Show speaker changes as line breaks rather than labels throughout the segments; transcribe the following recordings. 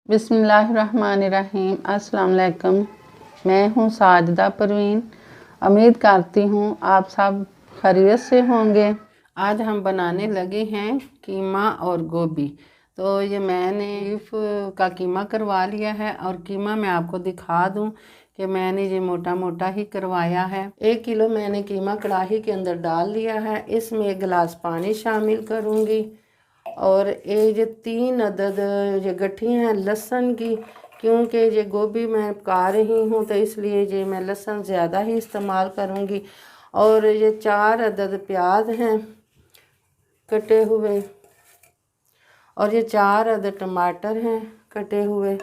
बिस्मिल्लाहिर्रहमानिर्रहीम। अस्सलाम वालेकुम। मैं हूँ साजिदा परवीन। उम्मीद करती हूँ आप सब खैरियत से होंगे। आज हम बनाने लगे हैं कीमा और गोभी। तो ये मैंने बीफ का कीमा करवा लिया है और कीमा मैं आपको दिखा दूँ कि मैंने ये मोटा मोटा ही करवाया है। 1 किलो मैंने कीमा कढ़ाई के अंदर डाल लिया है। इसमें 1 गिलास पानी शामिल करूँगी और ये 3 अदद ये गठियाँ हैं लहसुन की, क्योंकि ये गोभी मैं पका रही हूँ तो इसलिए ये मैं लहसुन ज़्यादा ही इस्तेमाल करूँगी। और ये 4 अदद प्याज हैं कटे हुए और ये 4 अदद टमाटर हैं कटे हुए।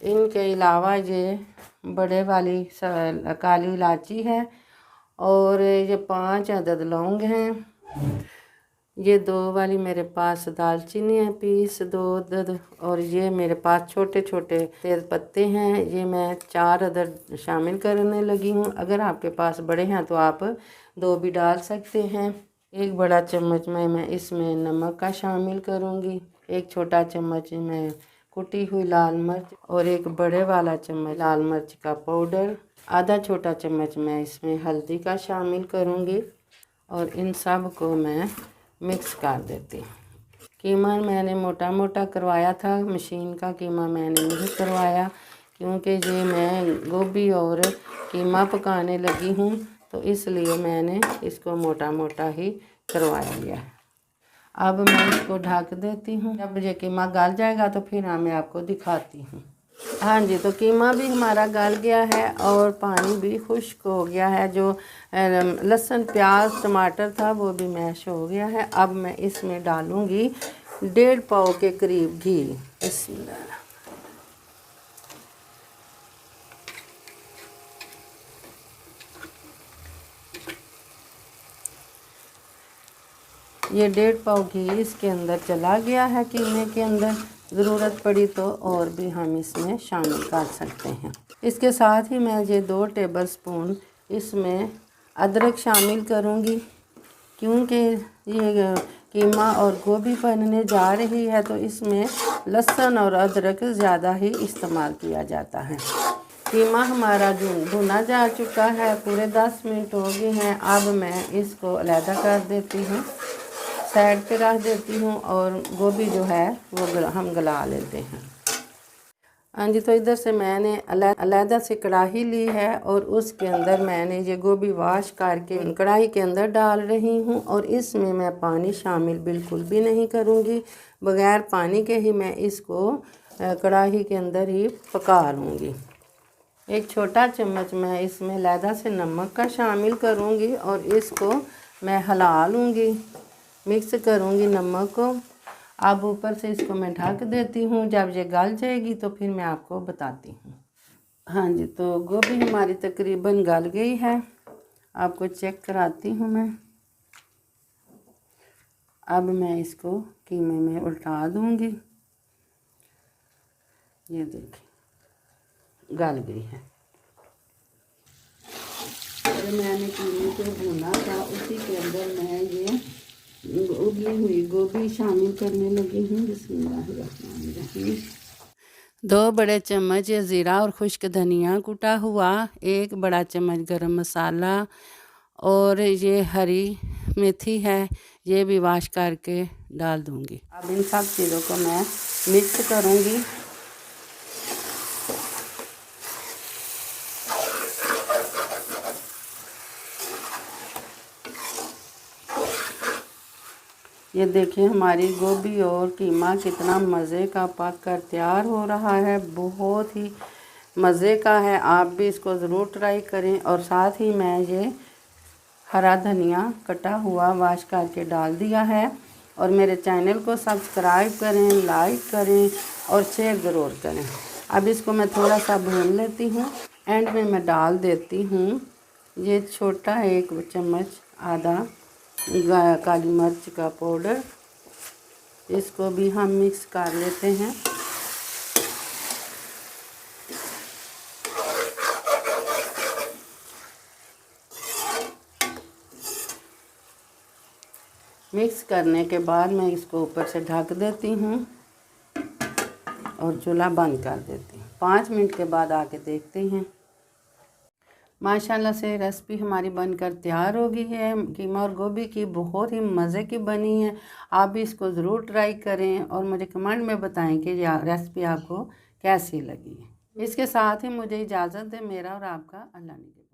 इनके अलावा ये बड़े वाली काली इलायची है और ये 5 अदद लौंग हैं। ये 2 वाली मेरे पास दालचीनी है पीस 2 अदद और ये मेरे पास छोटे छोटे तेज पत्ते हैं, ये मैं 4 अदद शामिल करने लगी हूँ। अगर आपके पास बड़े हैं तो आप 2 भी डाल सकते हैं। 1 बड़ा चम्मच मैं इसमें नमक का शामिल करूँगी। 1 छोटा चम्मच मैं कुटी हुई लाल मिर्च और 1 बड़े वाला चम्मच लाल मिर्च का पाउडर, आधा छोटा चम्मच मैं इसमें हल्दी का शामिल करूँगी और इन सब को मैं मिक्स कर देती हूँ। कीमा मैंने मोटा मोटा करवाया था, मशीन का कीमा मैंने नहीं करवाया क्योंकि ये मैं गोभी और कीमा पकाने लगी हूँ तो इसलिए मैंने इसको मोटा मोटा ही करवाया लिया है। अब मैं इसको ढक देती हूँ। जब ये कीमा गल जाएगा तो फिर मैं आपको दिखाती हूँ। हाँ जी, तो कीमा भी हमारा गल गया है और पानी भी खुश्क हो गया है। जो लहसुन प्याज टमाटर था वो भी मैश हो गया है। अब मैं इसमें डालूँगी 1.5 पाव के करीब घी। बिस्मिल्लाह। ये 1.5 पाव घी इसके अंदर चला गया है कीमे के अंदर। ज़रूरत पड़ी तो और भी हम इसमें शामिल कर सकते हैं। इसके साथ ही मैं ये 2 टेबलस्पून इसमें अदरक शामिल करूँगी क्योंकि ये कीमा और गोभी बनने जा रही है तो इसमें लहसुन और अदरक ज़्यादा ही इस्तेमाल किया जाता है। कीमा हमारा भुना जा चुका है, पूरे 10 मिनट हो गए हैं। अब मैं इसको अलहदा कर देती हूँ, साइड पे रख देती हूँ और गोभी जो है वो हम गला लेते हैं। हाँ जी, तो इधर से मैंने अलहदा से कढ़ाई ली है और उसके अंदर मैंने ये गोभी वॉश करके कढ़ाई के अंदर डाल रही हूँ और इसमें मैं पानी शामिल बिल्कुल भी नहीं करूँगी। बग़ैर पानी के ही मैं इसको कढ़ाई के अंदर ही पका लूँगी। 1 छोटा चम्मच मैं इसमें अलहदा से नमक का शामिल करूँगी और इसको मैं हिला लूँगी, मिक्स करूँगी नमक को। अब ऊपर से इसको मैं ढक देती हूँ। जब ये गल जाएगी तो फिर मैं आपको बताती हूँ। हाँ जी, तो गोभी हमारी तकरीबन गल गई है। आपको चेक कराती हूँ मैं। अब मैं इसको कीमे में उल्टा दूँगी। ये देखिए गल गई है। जो मैंने कीमे को भुना था उसी के अंदर मैं ये उबली हुई गोभी शामिल करने लगी हूँ। बिस्मिल्लाहिर्रहमानिर्रहीम। 2 बड़े चम्मच ज़ीरा और खुश्क धनिया कुटा हुआ, 1 बड़ा चम्मच गरम मसाला और ये हरी मेथी है, ये भी वॉश करके डाल दूँगी। अब इन सब चीज़ों को मैं मिक्स करूँगी। ये देखिए हमारी गोभी और कीमा कितना मज़े का पक कर तैयार हो रहा है। बहुत ही मज़े का है, आप भी इसको ज़रूर ट्राई करें। और साथ ही मैं ये हरा धनिया कटा हुआ वॉश करके डाल दिया है। और मेरे चैनल को सब्सक्राइब करें, लाइक करें और शेयर ज़रूर करें। अब इसको मैं थोड़ा सा भून लेती हूँ। एंड में मैं डाल देती हूँ ये छोटा 1 चम्मच आधा काली मिर्च का पाउडर। इसको भी हम मिक्स कर लेते हैं। मिक्स करने के बाद मैं इसको ऊपर से ढक देती हूँ और चूल्हा बंद कर देती हूँ। 5 मिनट के बाद आके देखते हैं। माशाल्लाह से रेसिपी हमारी बनकर तैयार हो गई है। कीमा और गोभी की बहुत ही मज़े की बनी है। आप भी इसको ज़रूर ट्राई करें और मुझे कमेंट में बताएं कि ये रेसिपी आपको कैसी लगी। इसके साथ ही मुझे इजाज़त है। मेरा और आपका अल्लाह ने।